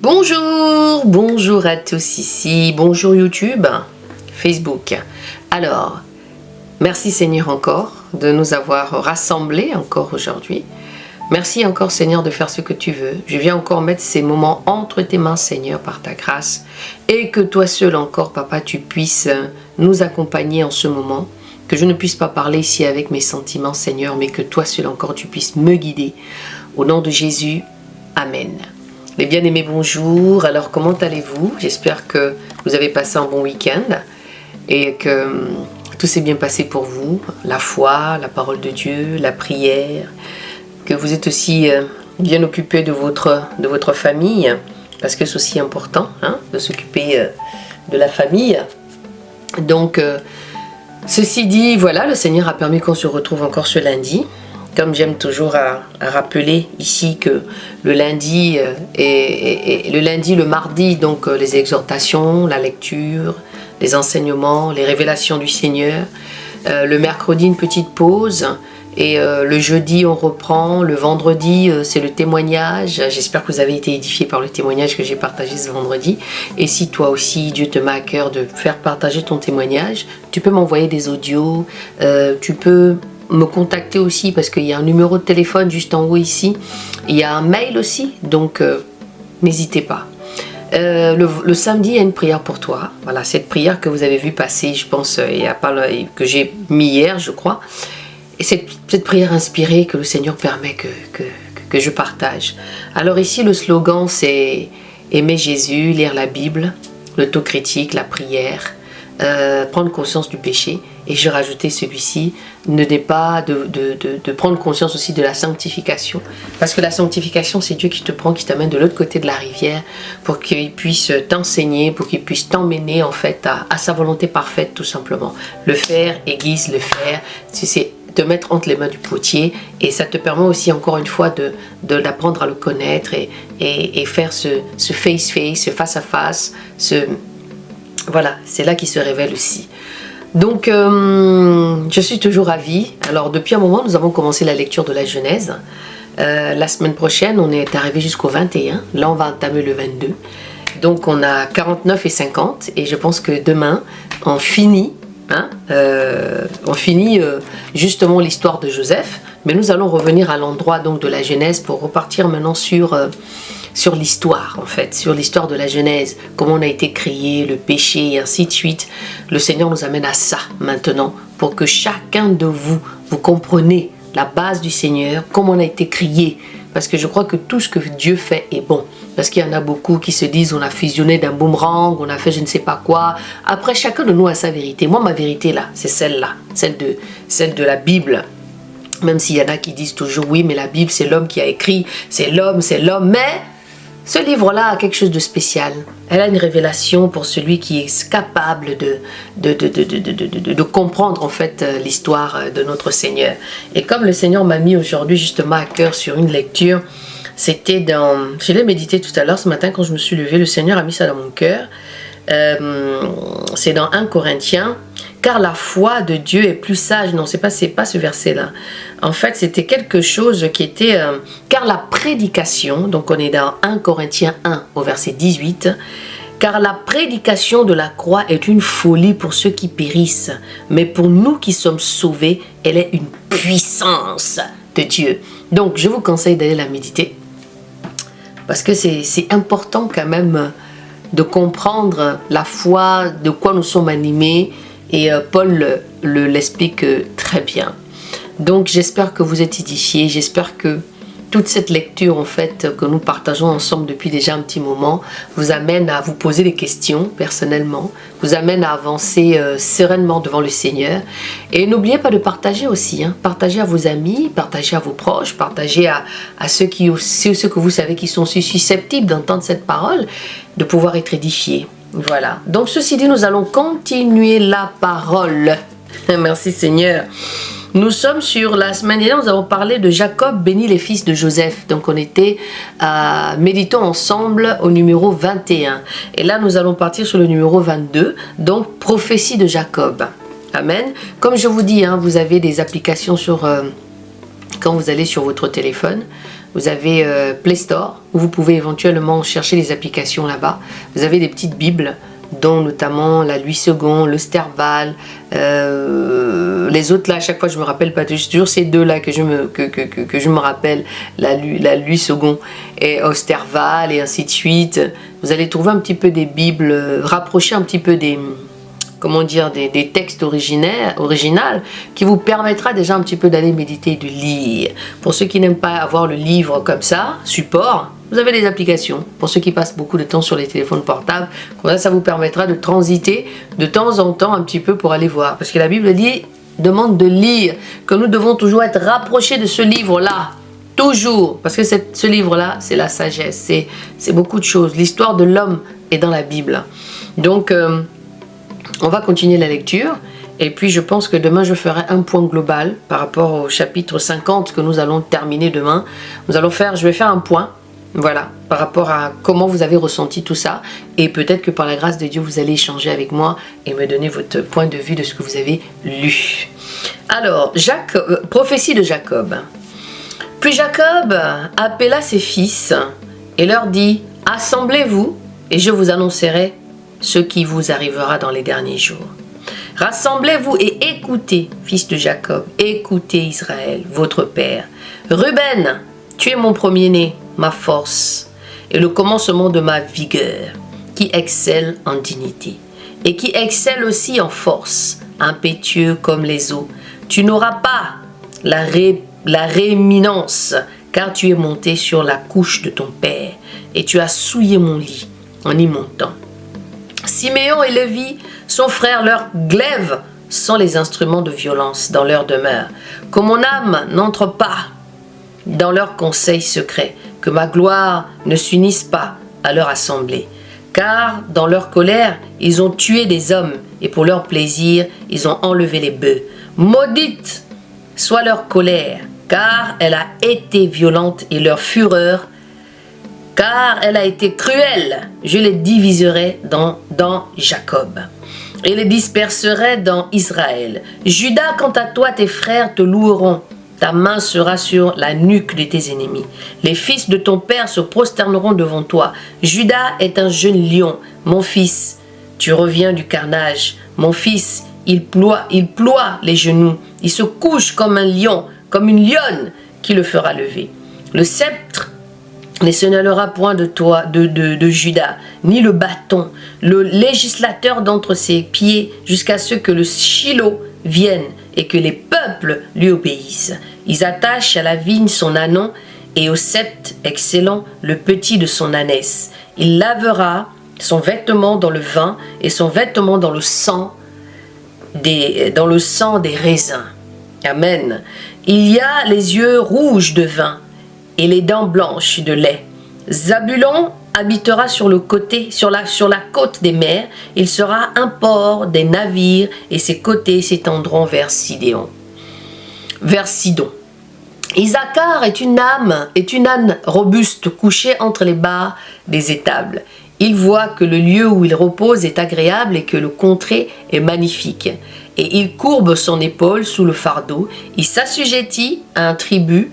Bonjour à tous ici, bonjour YouTube, Facebook. Alors, merci Seigneur encore de nous avoir rassemblés encore aujourd'hui. Merci encore Seigneur de faire ce que tu veux. Je viens encore mettre ces moments entre tes mains Seigneur par ta grâce. Et que toi seul encore Papa tu puisses nous accompagner en ce moment. Que je ne puisse pas parler ici avec mes sentiments Seigneur, mais que toi seul encore tu puisses me guider. Au nom de Jésus, Amen. Les bien-aimés, bonjour. Alors, comment allez-vous? J'espère que vous avez passé un bon week-end et que tout s'est bien passé pour vous. La foi, la parole de Dieu, la prière, que vous êtes aussi bien occupé de votre famille, parce que c'est aussi important de s'occuper de la famille. Donc, ceci dit, voilà, le Seigneur a permis qu'on se retrouve encore ce lundi. Comme j'aime toujours à rappeler ici que le lundi et le mardi, donc les exhortations, la lecture, les enseignements, les révélations du Seigneur. Le mercredi, une petite pause. Et le jeudi, on reprend. Le vendredi, c'est le témoignage. J'espère que vous avez été édifiés par le témoignage que j'ai partagé ce vendredi. Et si toi aussi, Dieu te met à cœur de faire partager ton témoignage, tu peux m'envoyer des audios. Tu peux me contacter aussi parce qu'il y a un numéro de téléphone juste en haut ici. Il y a un mail aussi, donc n'hésitez pas. Le samedi, il y a une prière pour toi. Voilà, cette prière que vous avez vue passer, je pense, que j'ai mis hier, je crois. Et cette prière inspirée que le Seigneur permet que je partage. Alors ici, le slogan, c'est aimer Jésus, lire la Bible, l'autocritique, la prière, prendre conscience du péché. Et je rajoutais celui-ci, ne n'est pas de prendre conscience aussi de la sanctification. Parce que la sanctification, c'est Dieu qui te prend, qui t'amène de l'autre côté de la rivière pour qu'il puisse t'enseigner, pour qu'il puisse t'emmener en fait à sa volonté parfaite tout simplement. Le faire aiguise le fer, c'est te mettre entre les mains du potier, et ça te permet aussi encore une fois d'apprendre à le connaître et faire ce face-face, ce face-à-face, voilà, c'est là qu'il se révèle aussi. Donc, je suis toujours ravie. Alors, depuis un moment, nous avons commencé la lecture de la Genèse. La semaine prochaine, on est arrivé jusqu'au 21. Là, on va entamer le 22. Donc, on a 49 et 50. Et je pense que demain, on finit, justement l'histoire de Joseph. Mais nous allons revenir à l'endroit donc de la Genèse pour repartir maintenant sur l'histoire en fait, sur l'histoire de la Genèse, comment on a été créé, le péché et ainsi de suite. Le Seigneur nous amène à ça maintenant pour que chacun de vous comprenez la base du Seigneur, comment on a été créé. Parce que je crois que tout ce que Dieu fait est bon. Parce qu'il y en a beaucoup qui se disent on a fusionné d'un boomerang, on a fait je ne sais pas quoi. Après, chacun de nous a sa vérité. Moi, ma vérité là, c'est celle-là, celle de la Bible. Même s'il y en a qui disent toujours oui, mais la Bible c'est l'homme qui a écrit, c'est l'homme. Mais ce livre-là a quelque chose de spécial. Elle a une révélation pour celui qui est capable de comprendre en fait l'histoire de notre Seigneur. Et comme le Seigneur m'a mis aujourd'hui justement à cœur sur une lecture, c'était je l'ai médité tout à l'heure ce matin quand je me suis levée, le Seigneur a mis ça dans mon cœur. C'est dans 1 Corinthiens. Car la foi de Dieu est plus sage. Non, c'est pas ce verset-là. En fait, c'était quelque chose qui était... car la prédication, donc on est dans 1 Corinthiens 1 au verset 18. Car la prédication de la croix est une folie pour ceux qui périssent. Mais pour nous qui sommes sauvés, elle est une puissance de Dieu. Donc, je vous conseille d'aller la méditer. Parce que c'est important quand même de comprendre la foi, de quoi nous sommes animés. Et Paul l'explique très bien. Donc j'espère que vous êtes édifiés, j'espère que toute cette lecture en fait que nous partageons ensemble depuis déjà un petit moment vous amène à vous poser des questions personnellement, vous amène à avancer sereinement devant le Seigneur. Et n'oubliez pas de partager aussi, partagez à vos amis, partagez à vos proches, partagez à ceux que vous savez qui sont susceptibles d'entendre cette parole, de pouvoir être édifiés. Voilà, donc ceci dit, nous allons continuer la parole. Merci Seigneur. Nous sommes sur la semaine dernière, nous avons parlé de Jacob bénit les fils de Joseph. Donc on était méditons ensemble au numéro 21. Et là nous allons partir sur le numéro 22, donc prophétie de Jacob. Amen. Comme je vous dis, vous avez des applications quand vous allez sur votre téléphone. vous avez Play Store, où vous pouvez éventuellement chercher les applications là-bas. Vous avez des petites bibles, dont notamment la Louis II, le Sterval, les autres là, à chaque fois je me rappelle pas, toujours ces deux là que je me rappelle, la Louis II et Osterval et ainsi de suite. Vous allez trouver un petit peu des bibles, rapprocher un petit peu des, comment dire, des textes originaux qui vous permettra déjà un petit peu d'aller méditer et de lire. Pour ceux qui n'aiment pas avoir le livre comme ça, support, vous avez des applications. Pour ceux qui passent beaucoup de temps sur les téléphones portables, ça vous permettra de transiter de temps en temps un petit peu pour aller voir. Parce que la Bible dit, demande de lire, que nous devons toujours être rapprochés de ce livre-là. Toujours. Parce que ce livre-là, c'est la sagesse. C'est beaucoup de choses. L'histoire de l'homme est dans la Bible. Donc, on va continuer la lecture. Et puis, je pense que demain, je ferai un point global par rapport au chapitre 50 que nous allons terminer demain. Je vais faire un point. Voilà, par rapport à comment vous avez ressenti tout ça. Et peut-être que par la grâce de Dieu, vous allez échanger avec moi et me donner votre point de vue de ce que vous avez lu. Alors, prophétie de Jacob. Puis Jacob appela ses fils et leur dit, « Assemblez-vous et je vous annoncerai ce qui vous arrivera dans les derniers jours. Rassemblez-vous et écoutez, fils de Jacob, écoutez Israël, votre père. Ruben, tu es mon premier-né, ma force et le commencement de ma vigueur, qui excelle en dignité et qui excelle aussi en force, impétueux comme les eaux. Tu n'auras pas la rééminence, car tu es monté sur la couche de ton père et tu as souillé mon lit en y montant. Siméon et Lévi, son frère, leur glaive sont les instruments de violence dans leur demeure. Que mon âme n'entre pas dans leur conseil secret, que ma gloire ne s'unisse pas à leur assemblée. Car dans leur colère, ils ont tué des hommes et pour leur plaisir, ils ont enlevé les bœufs. Maudite soit leur colère, car elle a été violente et leur fureur, car elle a été cruelle. Je les diviserai dans Jacob et les disperserai dans Israël. Judas, quant à toi, tes frères te loueront. Ta main sera sur la nuque de tes ennemis. Les fils de ton père se prosterneront devant toi. Judas est un jeune lion. Mon fils, tu reviens du carnage. Mon fils, il ploie les genoux. Il se couche comme un lion, comme une lionne qui le fera lever. Le sceptre ne s'éloignera point de toi, de Judas, ni le bâton, le législateur d'entre ses pieds, jusqu'à ce que le Shilo vienne et que les peuples lui obéissent. Ils attachent à la vigne son ânon et au sceptre excellent le petit de son ânesse. Il lavera son vêtement dans le vin et son vêtement dans le sang des raisins. Amen. Il y a les yeux rouges de vin et les dents blanches de lait. Zabulon habitera sur la côte des mers. Il sera un port des navires et ses côtés s'étendront vers Sidon. Isaacar est une âne robuste couchée entre les barres des étables. Il voit que le lieu où il repose est agréable et que le contrée est magnifique. Et il courbe son épaule sous le fardeau. Il s'assujettit à un tribut.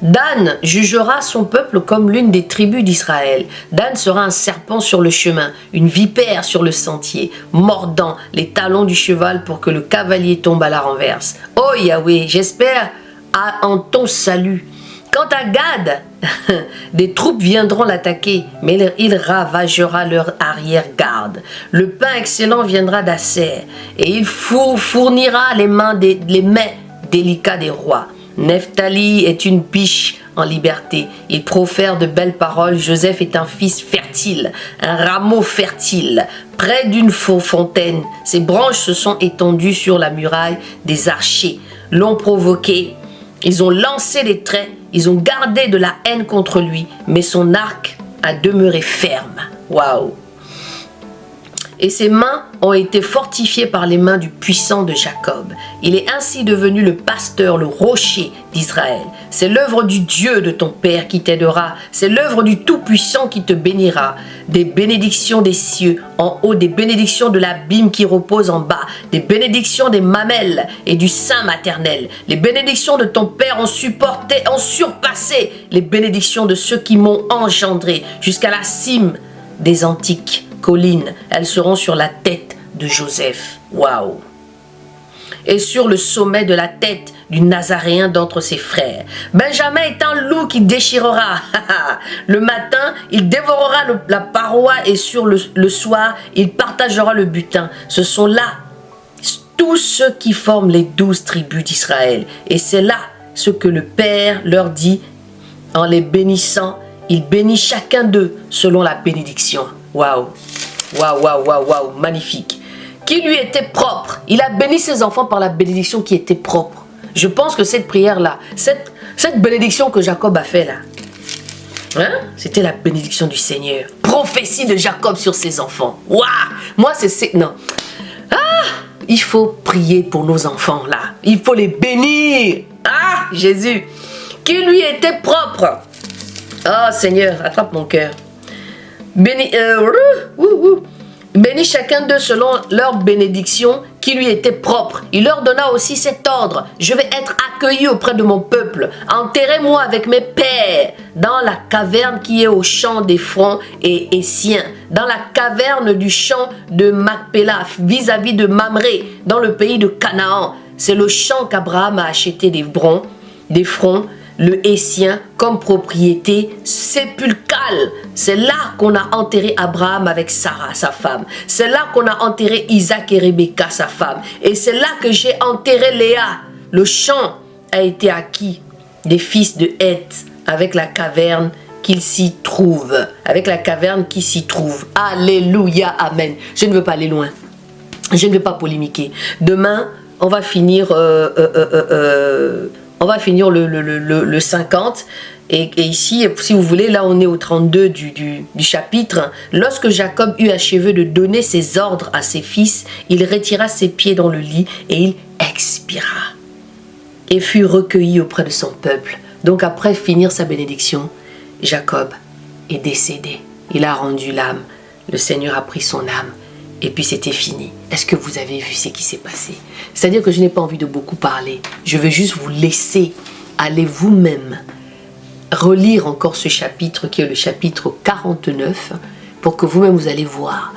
Dan jugera son peuple comme l'une des tribus d'Israël. Dan sera un serpent sur le chemin, une vipère sur le sentier, mordant les talons du cheval pour que le cavalier tombe à la renverse. Oh Yahweh, j'espère en ton salut. Quant à Gad, des troupes viendront l'attaquer, mais il ravagera leur arrière-garde. Le pain excellent viendra d'Asser, et il fournira les mets délicats des rois. Nephtali est une biche en liberté. Il profère de belles paroles. Joseph est un fils fertile, un rameau fertile, près d'une fontaine. Ses branches se sont étendues sur la muraille. Des archers l'ont provoqué. Ils ont lancé des traits. Ils ont gardé de la haine contre lui, mais son arc a demeuré ferme. Waouh! Et ses mains ont été fortifiées par les mains du puissant de Jacob. Il est ainsi devenu le pasteur, le rocher d'Israël. C'est l'œuvre du Dieu de ton Père qui t'aidera. C'est l'œuvre du Tout-Puissant qui te bénira. Des bénédictions des cieux en haut, des bénédictions de l'abîme qui repose en bas, des bénédictions des mamelles et du sein maternel. Les bénédictions de ton Père ont surpassé les bénédictions de ceux qui m'ont engendré jusqu'à la cime des antiques collines. Elles seront sur la tête de Joseph. Waouh! Et sur le sommet de la tête du Nazaréen d'entre ses frères. Benjamin est un loup qui déchirera. Le matin, il dévorera la paroi et sur le soir, il partagera le butin. Ce sont là tous ceux qui forment les 12 tribus d'Israël. Et c'est là ce que le Père leur dit en les bénissant. Il bénit chacun d'eux selon la bénédiction. Waouh! Waouh, waouh, waouh, waouh, magnifique. Qui lui était propre. Il a béni ses enfants par la bénédiction qui était propre. Je pense que cette prière-là, cette bénédiction que Jacob a fait là, hein, c'était la bénédiction du Seigneur. Prophétie de Jacob sur ses enfants. Waouh! Moi, c'est... Non. Ah! Il faut prier pour nos enfants là. Il faut les bénir. Ah! Jésus. Qui lui était propre. Oh Seigneur, attrape mon cœur. Bénis chacun d'eux selon leur bénédiction qui lui était propre. Il leur donna aussi cet ordre. Je vais être accueilli auprès de mon peuple. Enterrez-moi avec mes pères dans la caverne qui est au champ d'Ephron et Essien, dans la caverne du champ de Macpéla, vis-à-vis de Mamré, dans le pays de Canaan. C'est le champ qu'Abraham a acheté d'Ephron, le Essien, comme propriété sépulcrale. C'est là qu'on a enterré Abraham avec Sarah, sa femme. C'est là qu'on a enterré Isaac et Rebecca, sa femme. Et c'est là que j'ai enterré Léa. Le champ a été acquis des fils de Heth avec la caverne qu'il s'y trouve. Avec la caverne qui s'y trouve. Alléluia, amen. Je ne veux pas aller loin. Je ne veux pas polémiquer. Demain, on va finir... on va finir le 50 et ici, si vous voulez, là on est au 32 du chapitre. Lorsque Jacob eut achevé de donner ses ordres à ses fils, il retira ses pieds dans le lit et il expira et fut recueilli auprès de son peuple. Donc après finir sa bénédiction, Jacob est décédé. Il a rendu l'âme. Le Seigneur a pris son âme. Et puis c'était fini. Est-ce que vous avez vu ce qui s'est passé? C'est-à-dire que je n'ai pas envie de beaucoup parler. Je veux juste vous laisser aller vous-même relire encore ce chapitre qui est le chapitre 49 pour que vous-même vous allez voir.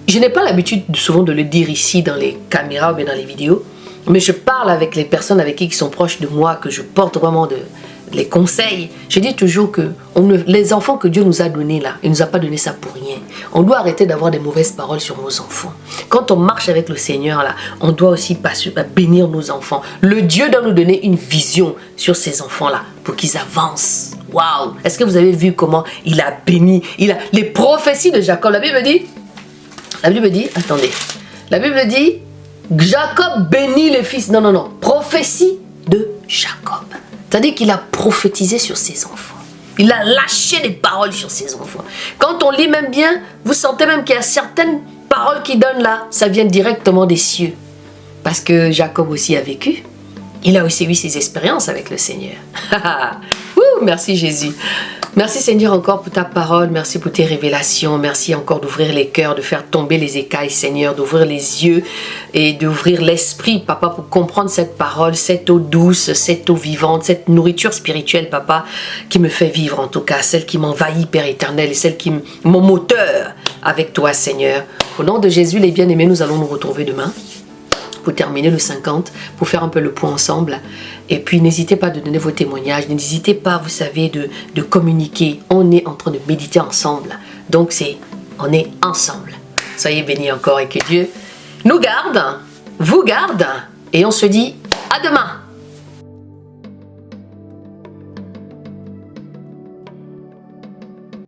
Je n'ai pas l'habitude souvent de le dire ici dans les caméras ou bien dans les vidéos, mais je parle avec les personnes avec qui sont proches de moi, que je porte vraiment les conseils. Je dis toujours que les enfants que Dieu nous a donnés là, il ne nous a pas donné ça pour rien. On doit arrêter d'avoir des mauvaises paroles sur nos enfants. Quand on marche avec le Seigneur là, on doit aussi bénir nos enfants. Le Dieu doit nous donner une vision sur ces enfants là pour qu'ils avancent. Waouh! Est-ce que vous avez vu comment il a béni? Les prophéties de Jacob. La Bible dit, attendez. La Bible dit, Jacob bénit les fils. Non. Prophétie de Jacob. C'est-à-dire qu'il a prophétisé sur ses enfants. Il a lâché des paroles sur ses enfants. Quand on lit même bien, vous sentez même qu'il y a certaines paroles qui donnent là. Ça vient directement des cieux. Parce que Jacob aussi a vécu. Il a aussi eu ses expériences avec le Seigneur. Merci Jésus. Merci Seigneur encore pour ta parole. Merci pour tes révélations. Merci encore d'ouvrir les cœurs, de faire tomber les écailles Seigneur, d'ouvrir les yeux et d'ouvrir l'esprit Papa pour comprendre cette parole, cette eau douce, cette eau vivante, cette nourriture spirituelle Papa qui me fait vivre en tout cas, celle qui m'envahit Père éternel et celle qui mon moteur avec toi Seigneur. Au nom de Jésus les bien-aimés, nous allons nous retrouver demain pour terminer le 50, pour faire un peu le point ensemble. Et puis n'hésitez pas de donner vos témoignages, n'hésitez pas, vous savez, de communiquer. On est en train de méditer ensemble. Donc on est ensemble. Soyez bénis encore et que Dieu nous garde, vous garde. Et on se dit à demain.